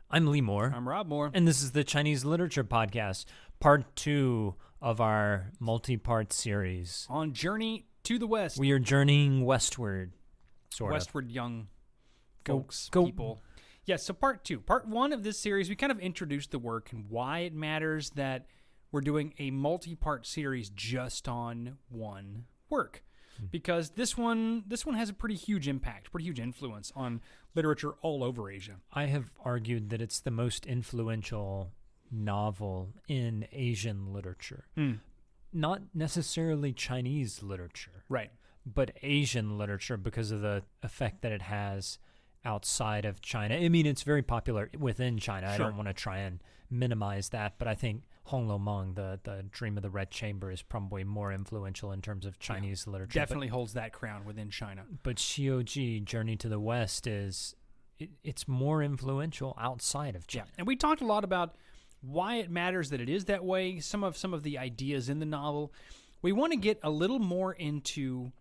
I'm Lee Moore. I'm Rob Moore. And this is the Chinese Literature Podcast, part 2 of our multi-part series. On Journey to the West. We are journeying westward, sort Westward, young folks, Go. people. Yes, so part 2. Part 1 of this series, we kind of introduced the work and why it matters that we're doing a multi-part series just on one work. Because this one has a pretty huge impact, pretty huge influence on literature all over Asia. I have argued that it's the most influential novel in Asian literature. Not necessarily Chinese literature. Right. But Asian literature because of the effect that it has outside of China. I mean, it's very popular within China. Sure. I don't want to try and minimize that, but I think Hong Lo Meng, the Dream of the Red Chamber, is probably more influential in terms of Chinese literature. Definitely holds that crown within China. But Xiuji, Journey to the West, it's more influential outside of China. Yeah. And we talked a lot about why it matters that it is that way, some of the ideas in the novel. We want to get a little more into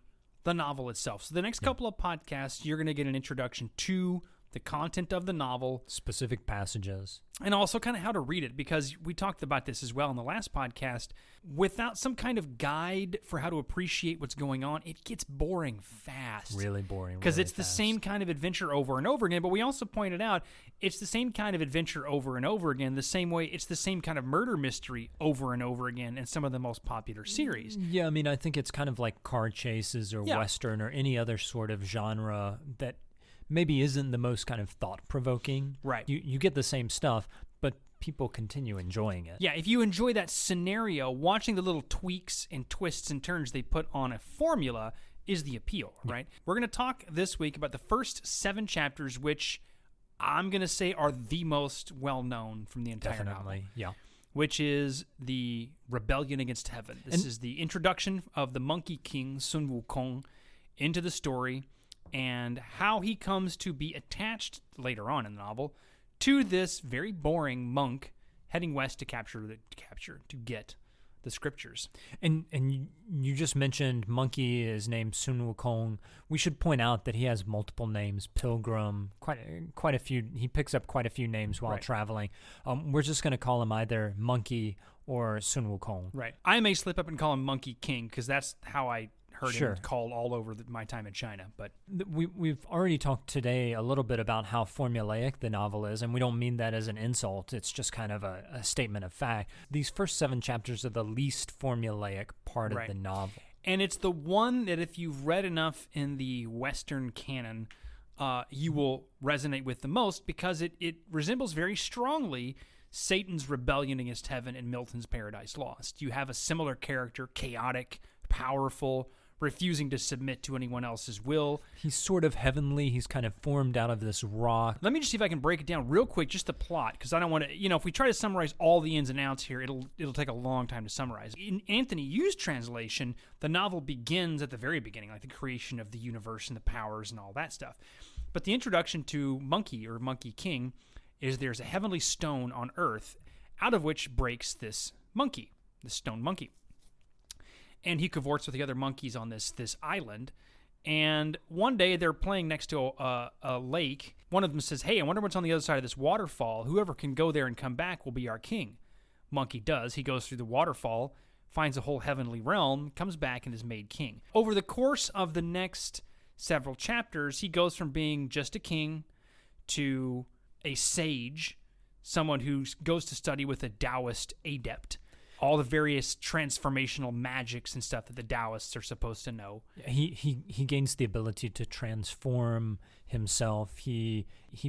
the novel itself. So the next couple of podcasts, you're going to get an introduction to the content of the novel. Specific passages. And also kind of how to read it, because we talked about this as well in the last podcast. Without some kind of guide for how to appreciate what's going on, it gets boring fast. Really boring. Because really it's the fast. same kind of adventure over and over again. But we also pointed out it's the same kind of adventure over and over again, the same way it's the same kind of murder mystery over and over again in some of the most popular series. Yeah, I mean, I think it's kind of like car chases or Western or any other sort of genre that maybe isn't the most kind of thought-provoking. Right. You get the same stuff, but people continue enjoying it. Yeah, if you enjoy that scenario, watching the little tweaks and twists and turns they put on a formula is the appeal, right? We're going to talk this week about the first 7 chapters, which I'm going to say are the most well-known from the entire novel. Definitely, yeah. Which is the rebellion against heaven. This is the introduction of the Monkey King, Sun Wukong, into the story, and how he comes to be attached later on in the novel to this very boring monk heading west to get the scriptures. And you just mentioned Monkey is named Sun Wukong. We should point out that he has multiple names. Pilgrim, quite a few. He picks up quite a few names while traveling. We're just going to call him either Monkey or Sun Wukong. Right. I may slip up and call him Monkey King because that's how I heard Sure. him called all over my time in China. But We've already talked today a little bit about how formulaic the novel is, and we don't mean that as an insult. It's just kind of a statement of fact. These first 7 chapters are the least formulaic part of the novel. And it's the one that if you've read enough in the Western canon, you will resonate with the most because it resembles very strongly Satan's rebellion against heaven in Milton's Paradise Lost. You have a similar character, chaotic, powerful, refusing to submit to anyone else's will. He's sort of heavenly. He's kind of formed out of this rock. Let me just see if I can break it down real quick, just the plot, because I don't want to, if we try to summarize all the ins and outs here, it'll take a long time to summarize. In Anthony Yu's translation, the novel begins at the very beginning, like the creation of the universe and the powers and all that stuff. But the introduction to Monkey, or Monkey King, is there's a heavenly stone on Earth, out of which breaks this monkey, this stone monkey. And he cavorts with the other monkeys on this island. And one day they're playing next to a lake. One of them says, "Hey, I wonder what's on the other side of this waterfall. Whoever can go there and come back will be our king." Monkey does. He goes through the waterfall, finds a whole heavenly realm, comes back and is made king. Over the course of the next several chapters, he goes from being just a king to a sage, someone who goes to study with a Taoist adept. All the various transformational magics and stuff that the Taoists are supposed to know. He gains the ability to transform himself. He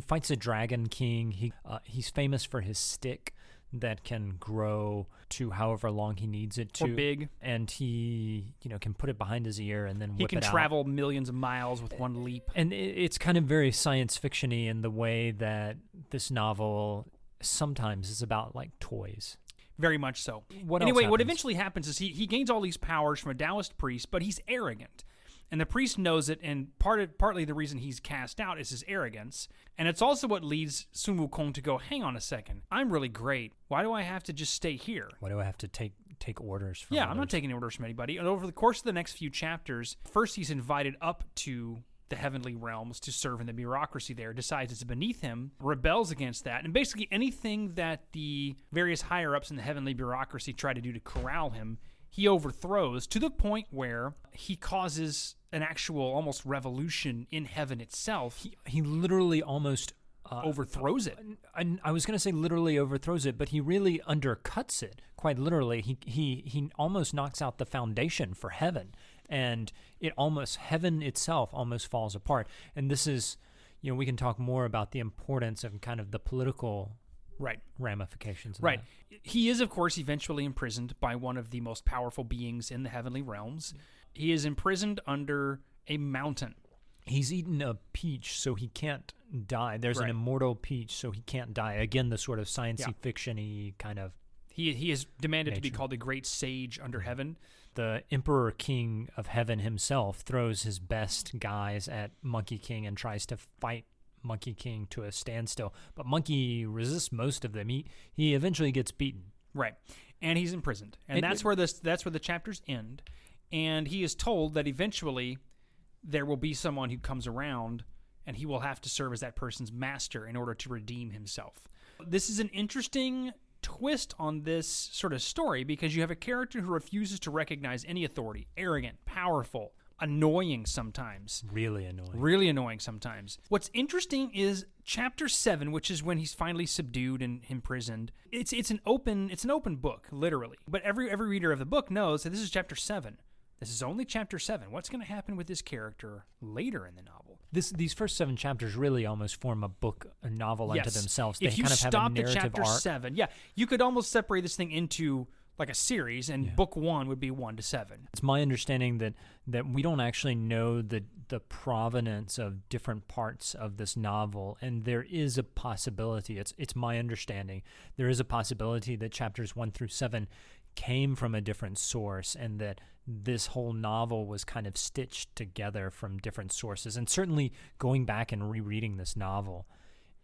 fights a dragon king. He's famous for his stick that can grow to however long he needs it to. Or big. And he can put it behind his ear and then whip it out. He can travel millions of miles with one leap. And it's kind of very science fiction-y in the way that this novel sometimes is about like toys. Very much so. What eventually happens is he gains all these powers from a Taoist priest, but he's arrogant. And the priest knows it, and partly the reason he's cast out is his arrogance. And it's also what leads Sun Wukong to go, hang on a second, I'm really great. Why do I have to just stay here? Why do I have to take orders from others? others? I'm not taking orders from anybody. And over the course of the next few chapters, first he's invited up to the heavenly realms to serve in the bureaucracy there, decides it's beneath him, rebels against that, and basically anything that the various higher-ups in the heavenly bureaucracy try to do to corral him, he overthrows to the point where he causes an actual almost revolution in heaven itself. He literally almost overthrows it. I was going to say literally overthrows it, but he really undercuts it, quite literally. He almost knocks out the foundation for heaven, and heaven itself almost falls apart. And this is, we can talk more about the importance of kind of the political ramifications of that. He is, of course, eventually imprisoned by one of the most powerful beings in the heavenly realms. He is imprisoned under a mountain. He's eaten a peach, so he can't die. There's an immortal peach, so he can't die. Again, the sort of science-y fiction-y kind of He is demanded to be called the great sage under heaven. The Emperor King of Heaven himself throws his best guys at Monkey King and tries to fight Monkey King to a standstill. But Monkey resists most of them. He eventually gets beaten. Right. And he's imprisoned. And that's where the chapters end. And he is told that eventually there will be someone who comes around and he will have to serve as that person's master in order to redeem himself. This is an interesting twist on this sort of story because you have a character who refuses to recognize any authority, arrogant, powerful, annoying sometimes. Really annoying. Really annoying sometimes. What's interesting is chapter 7, which is when he's finally subdued and imprisoned. It's an open book, literally. But every reader of the book knows that this is chapter 7. This is only chapter 7. What's going to happen with this character later in the novel? These first 7 chapters really almost form a novel unto themselves. They if you kind of have a narrative at chapter arc. 7, you could almost separate this thing into like a series, and book 1 would be 1 to 7. It's my understanding that we don't actually know the provenance of different parts of this novel, and there is a possibility. It's my understanding there is a possibility that chapters 1 through 7 came from a different source, and that this whole novel was kind of stitched together from different sources. And certainly going back and rereading this novel,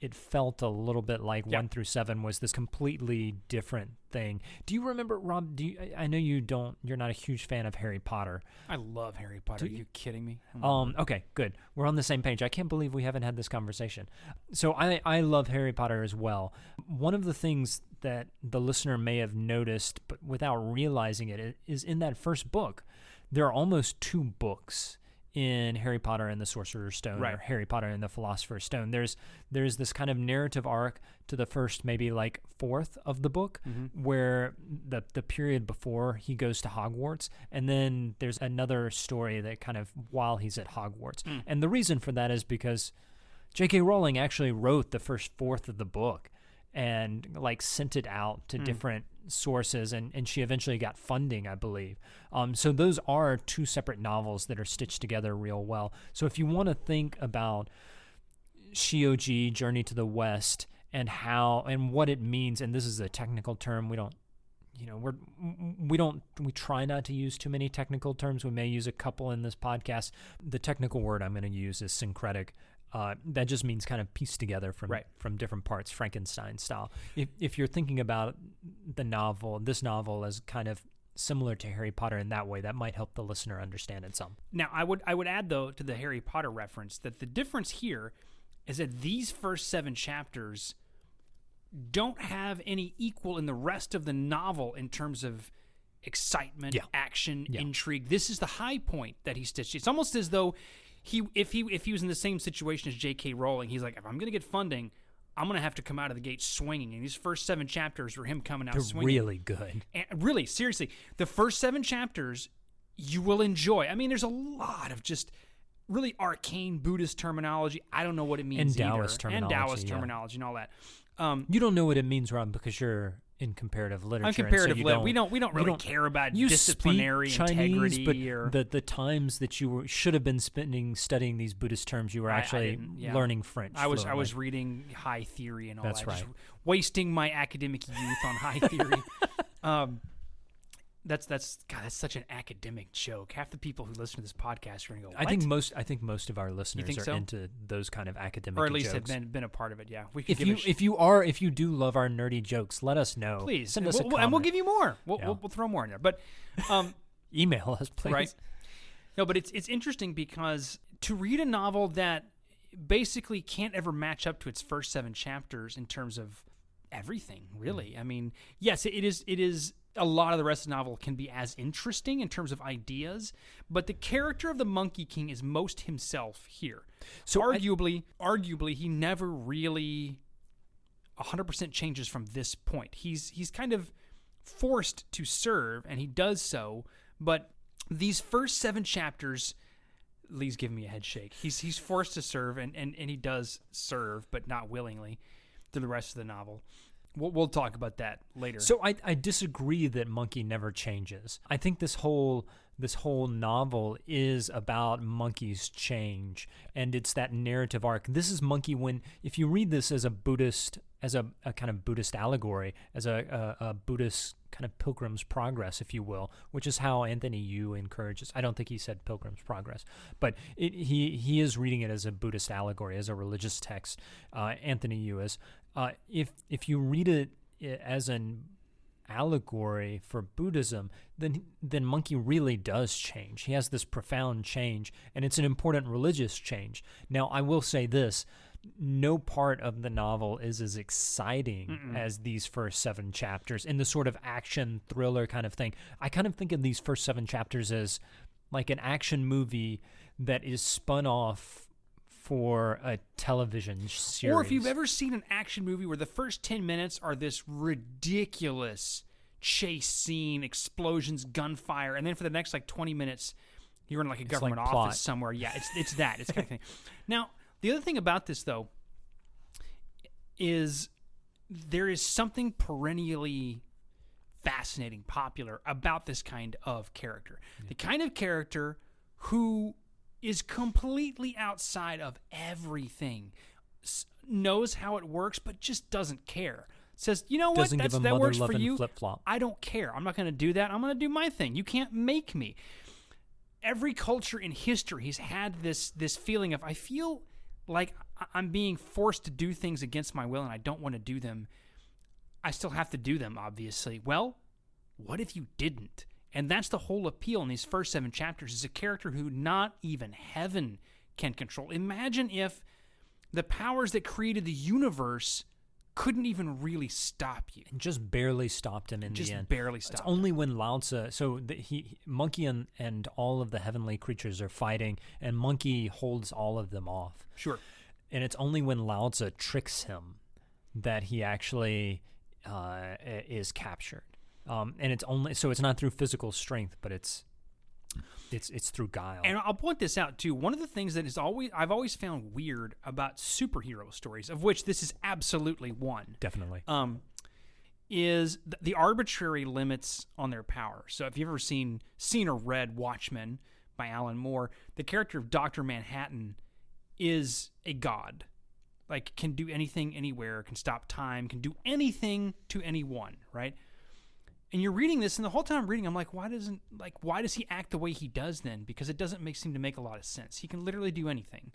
it felt a little bit like 1 through 7 was this completely different thing. Do you remember, Rob? I know you're not a huge fan of Harry Potter. I love Harry Potter. Are you kidding me? Okay, good. We're on the same page. I can't believe we haven't had this conversation. So I love Harry Potter as well. One of the things that the listener may have noticed, but without realizing it, is in that first book, there are almost 2 books in Harry Potter and the Sorcerer's Stone, or Harry Potter and the Philosopher's Stone. There's this kind of narrative arc to the first maybe like fourth of the book, where the period before he goes to Hogwarts, and then there's another story that kind of while he's at Hogwarts. And the reason for that is because J.K. Rowling actually wrote the first fourth of the book and like sent it out to different sources, and she eventually got funding, I believe. So those are 2 separate novels that are stitched together real well. So if you want to think about Shioji, Journey to the West, and what it means, and this is a technical term, we try not to use too many technical terms. We may use a couple in this podcast. The technical word I'm going to use is syncretic. That just means kind of pieced together from different parts, Frankenstein style. If you're thinking about this novel as kind of similar to Harry Potter in that way, that might help the listener understand it some. Now, I would add, though, to the Harry Potter reference that the difference here is that these first 7 chapters don't have any equal in the rest of the novel in terms of excitement, action, intrigue. This is the high point that he stitched. It's almost as though if he was in the same situation as J.K. Rowling, he's like, if I'm going to get funding, I'm going to have to come out of the gate swinging. And these first 7 chapters were him coming out swinging. They're really good. And really, seriously, the first 7 chapters you will enjoy. I mean, there's a lot of just really arcane Buddhist terminology. I don't know what it means and Taoist terminology. And Taoist terminology and all that. You don't know what it means, Rob, because you're in comparative literature. I'm comparative lit. We don't really care about disciplinary Chinese, integrity. But the times that you should have been spending studying these Buddhist terms, you were actually learning French. I was reading high theory and all That's that. Right. Just wasting my academic youth on high theory. That's such an academic joke. Half the people who listen to this podcast are going to go, what? I think most of our listeners are into those kind of academic jokes. Or at least have been a part of it, yeah. We could if you do love our nerdy jokes, let us know. Please. Send us a comment. And we'll give you more. We'll throw more in there. But email us, please. Right. No, but it's interesting because to read a novel that basically can't ever match up to its first 7 chapters in terms of everything, really. I mean, yes, it is a lot of the rest of the novel can be as interesting in terms of ideas, but the character of the Monkey King is most himself here. So arguably, he never really 100% changes from this point. He's kind of forced to serve, and he does so, but these first 7 chapters, Lee's giving me a head shake. He's forced to serve, and he does serve, but not willingly, through the rest of the novel. We'll talk about that later. So I disagree that Monkey never changes. I think this whole novel is about Monkey's change, and it's that narrative arc. This is Monkey if you read this as a Buddhist, as a kind of Buddhist allegory, as a Buddhist kind of Pilgrim's Progress, if you will, which is how Anthony Yu encourages. I don't think he said Pilgrim's Progress, but he is reading it as a Buddhist allegory, as a religious text. Anthony Yu is. If you read it as an allegory for Buddhism, then Monkey really does change. He has this profound change, and it's an important religious change. Now, I will say this. No part of the novel is as exciting as these first 7 chapters in the sort of action thriller kind of thing. I kind of think of these first 7 chapters as like an action movie that is spun off for a television series. Or if you've ever seen an action movie where the first 10 minutes are this ridiculous chase scene, explosions, gunfire, and then for the next like 20 minutes, you're in like a government office plot somewhere. Yeah, it's that. It's kind of thing. Now, the other thing about this, though, is there is something perennially fascinating, popular about this kind of character. Yeah. The kind of character who is completely outside of everything, knows how it works, but just doesn't care. Says, you know what, that works for you. Flip-flop. I don't care. I'm not going to do that. I'm going to do my thing. You can't make me. Every culture in history has had this feeling of, I feel like I'm being forced to do things against my will and I don't want to do them. I still have to do them, obviously. Well, what if you didn't? And that's the whole appeal in these first 7 chapters, is a character who not even heaven can control. Imagine if the powers that created the universe couldn't even really stop you. And just barely stopped him in the end. Just barely stopped him. It's only when Lao Tzu, so Monkey and all of the heavenly creatures are fighting, and Monkey holds all of them off. Sure. And it's only when Lao Tzu tricks him that he actually is captured. And it's not through physical strength, but it's through guile. And I'll point this out too. One of the things that I've always found weird about superhero stories, of which this is absolutely one. Definitely. Is the arbitrary limits on their power. So if you've ever seen or read Watchmen by Alan Moore, the character of Dr. Manhattan is a god. Like, can do anything anywhere, can stop time, can do anything to anyone, right? And you're reading this, and the whole time I'm reading, I'm like, why does he act the way he does then? Because it doesn't seem to make a lot of sense. He can literally do anything.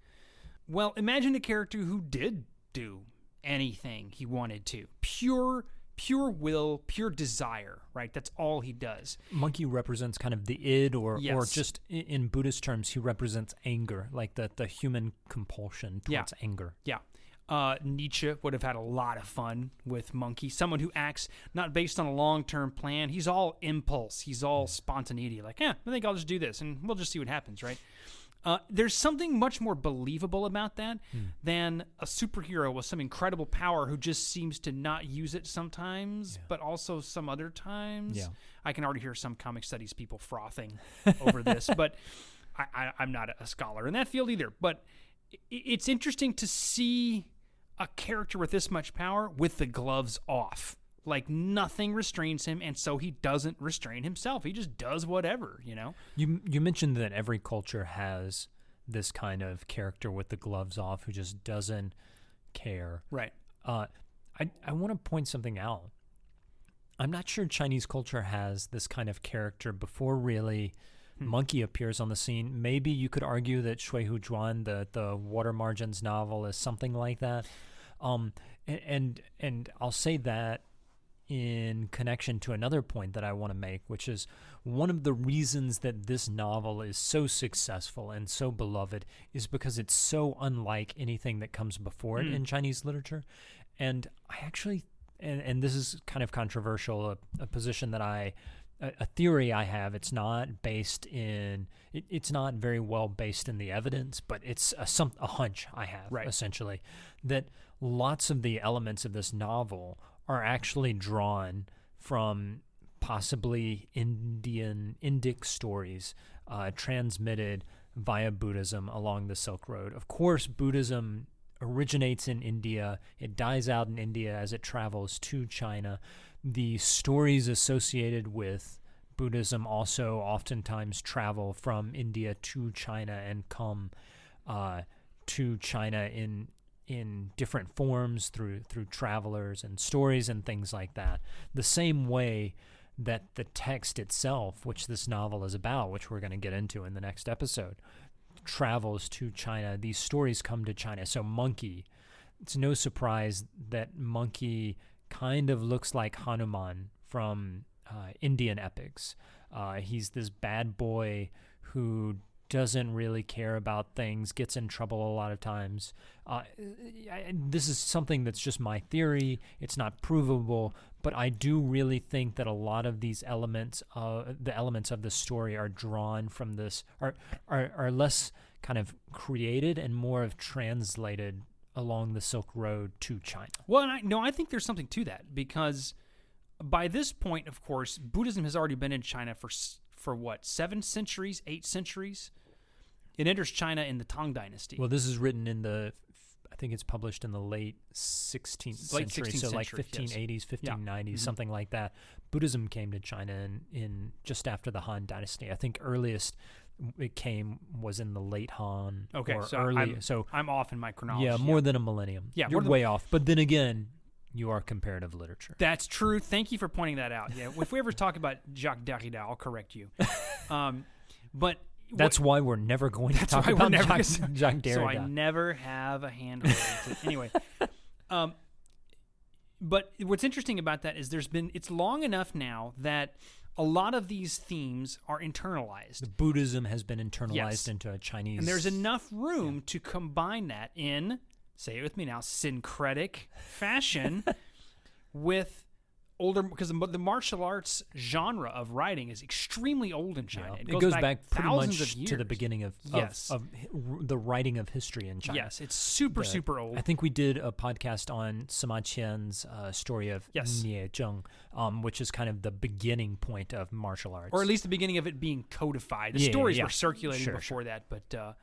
Well, imagine a character who did do anything he wanted to. Pure will, pure desire, right? That's all he does. Monkey represents kind of the id, or just in Buddhist terms, he represents anger, like the human compulsion towards anger. Yeah. Nietzsche would have had a lot of fun with Monkey, someone who acts not based on a long-term plan. He's all impulse. He's all spontaneity. Like, I think I'll just do this, and we'll just see what happens, right? There's something much more believable about that than a superhero with some incredible power who just seems to not use it sometimes, but also some other times. Yeah. I can already hear some comic studies people frothing over this, but I'm not a scholar in that field either. But it's interesting to see a character with this much power with the gloves off. Like, nothing restrains him, and so he doesn't restrain himself. He just does whatever, you know? You mentioned that every culture has this kind of character with the gloves off who just doesn't care. Right. I want to point something out. I'm not sure Chinese culture has this kind of character before really Monkey appears on the scene. Maybe you could argue that Shui Hu Zhuan, the Water Margins novel, is something like that. And I'll say that in connection to another point that I want to make, which is one of the reasons that this novel is so successful and so beloved is because it's so unlike anything that comes before it in Chinese literature. And I actually, and this is kind of controversial, a position that a theory I have, it's not based in, it's not very well based in the evidence, but it's a hunch I have, essentially, that lots of the elements of this novel are actually drawn from possibly Indic stories transmitted via Buddhism along the Silk Road. Of course, Buddhism originates in India. It dies out in India as it travels to China. The stories associated with Buddhism also oftentimes travel from India to China and come to China in different forms through travelers and stories and things like that. The same way that the text itself, which this novel is about, which we're going to get into in the next episode, travels to China. These stories come to China. So Monkey, it's no surprise that Monkey kind of looks like Hanuman from Indian epics. He's this bad boy who doesn't really care about things, gets in trouble a lot of times. This is something that's just my theory. It's not provable, but I do really think that a lot of these elements, the elements of the story, are drawn from this, are less kind of created and more of translated along the Silk Road to China. Well, I think there's something to that, because by this point, of course, Buddhism has already been in China for what, 7 centuries, 8 centuries? It enters China in the Tang Dynasty. Well, this is written in I think it's published in the late 16th century, so like 1580s, 1590s, something like that. Buddhism came to China in just after the Han Dynasty. I think earliest it was in the late Han. Okay, or so early. I'm off in my chronology. Yeah, more than a millennium. Yeah, you're way off. But then again, you are comparative literature. That's true. Thank you for pointing that out. Yeah, if we ever talk about Jacques Derrida, I'll correct you. But that's why we're never going to talk about Jacques Derrida. So I never have a handhold. Anyway, but what's interesting about that is it's long enough now that a lot of these themes are internalized. The Buddhism has been internalized into a Chinese. And there's enough room to combine that in, say it with me now, syncretic fashion with older, because the martial arts genre of writing is extremely old in China. Yeah. It goes back pretty much to the beginning of the writing of history in China. Yes, it's super old. I think we did a podcast on Sima Qian's story of Nie Zheng, which is kind of the beginning point of martial arts. Or at least the beginning of it being codified. The stories were circulating before that. But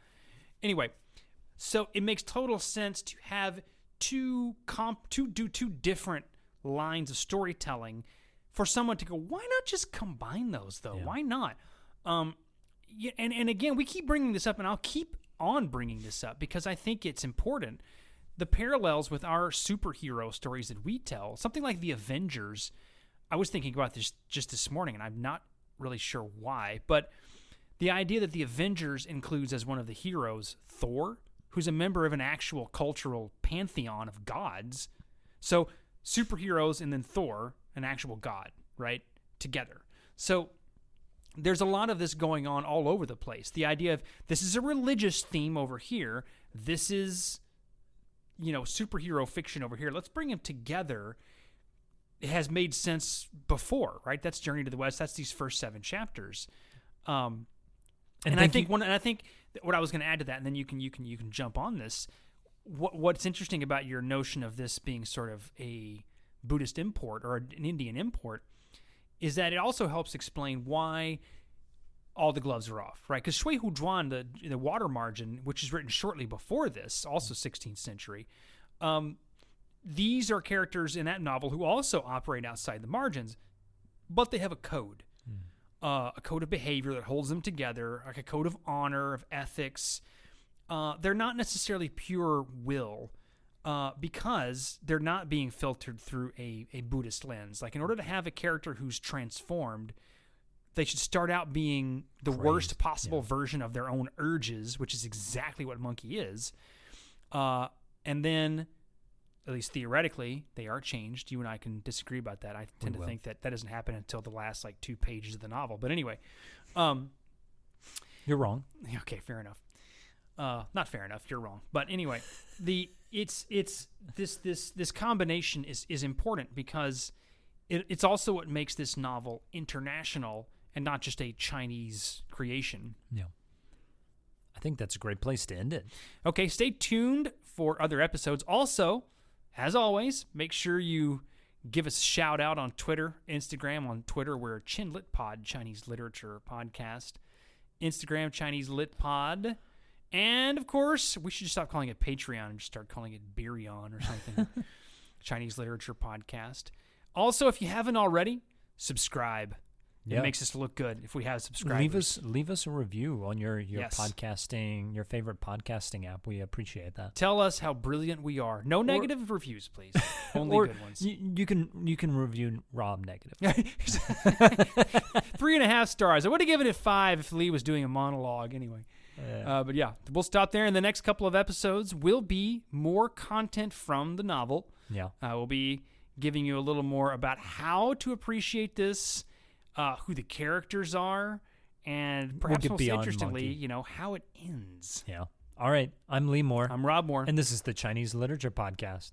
anyway, so it makes total sense to have two different lines of storytelling for someone to go, why not just combine those though? Why not? And again, we keep bringing this up, and I'll keep on bringing this up because I think it's important. The parallels with our superhero stories that we tell, something like the Avengers. I was thinking about this just this morning, and I'm not really sure why, but the idea that the Avengers includes as one of the heroes Thor, who's a member of an actual cultural pantheon of gods. So superheroes and then Thor, an actual god, right? Together. So there's a lot of this going on all over the place. The idea of this is a religious theme over here. This is, superhero fiction over here. Let's bring them together. It has made sense before, right? That's Journey to the West. That's these first 7 chapters. And I think what I was going to add to that, and then you can jump on this. What's interesting about your notion of this being sort of a Buddhist import or an Indian import is that it also helps explain why all the gloves are off, right? Because Shui Hu Zhuan, the water margin, which is written shortly before this, also 16th century, these are characters in that novel who also operate outside the margins, but they have a code. A code of behavior that holds them together, like a code of honor, of ethics. They're not necessarily pure will because they're not being filtered through a Buddhist lens. Like, in order to have a character who's transformed, they should start out being the worst possible version of their own urges, which is exactly what Monkey is. And then at least theoretically, they are changed. You and I can disagree about that. I tend to think that doesn't happen until the last 2 pages of the novel. But anyway, you're wrong. Okay, fair enough. Not fair enough. You're wrong. But anyway, this combination is important because it's also what makes this novel international and not just a Chinese creation. Yeah. I think that's a great place to end it. Okay, stay tuned for other episodes. Also, as always, make sure you give us a shout out on Twitter, Instagram. On Twitter, we're ChinLitPod, Chinese Literature Podcast. Instagram, Chinese Lit Pod. And, of course, we should just stop calling it Patreon and just start calling it Beerion or something. Chinese Literature Podcast. Also, if you haven't already, subscribe. It makes us look good if we have subscribers. Leave us a review on your podcasting, your favorite podcasting app. We appreciate that. Tell us how brilliant we are. No negative reviews, please. Only good ones. You can review Rob negative. 3.5 stars. I would have given it 5 if Lee was doing a monologue anyway. But yeah, we'll stop there. In the next couple of episodes will be more content from the novel. Yeah. We'll be giving you a little more about how to appreciate this, who the characters are, and perhaps most interestingly, how it ends. Yeah. All right. I'm Lee Moore. I'm Rob Moore. And this is the Chinese Literature Podcast.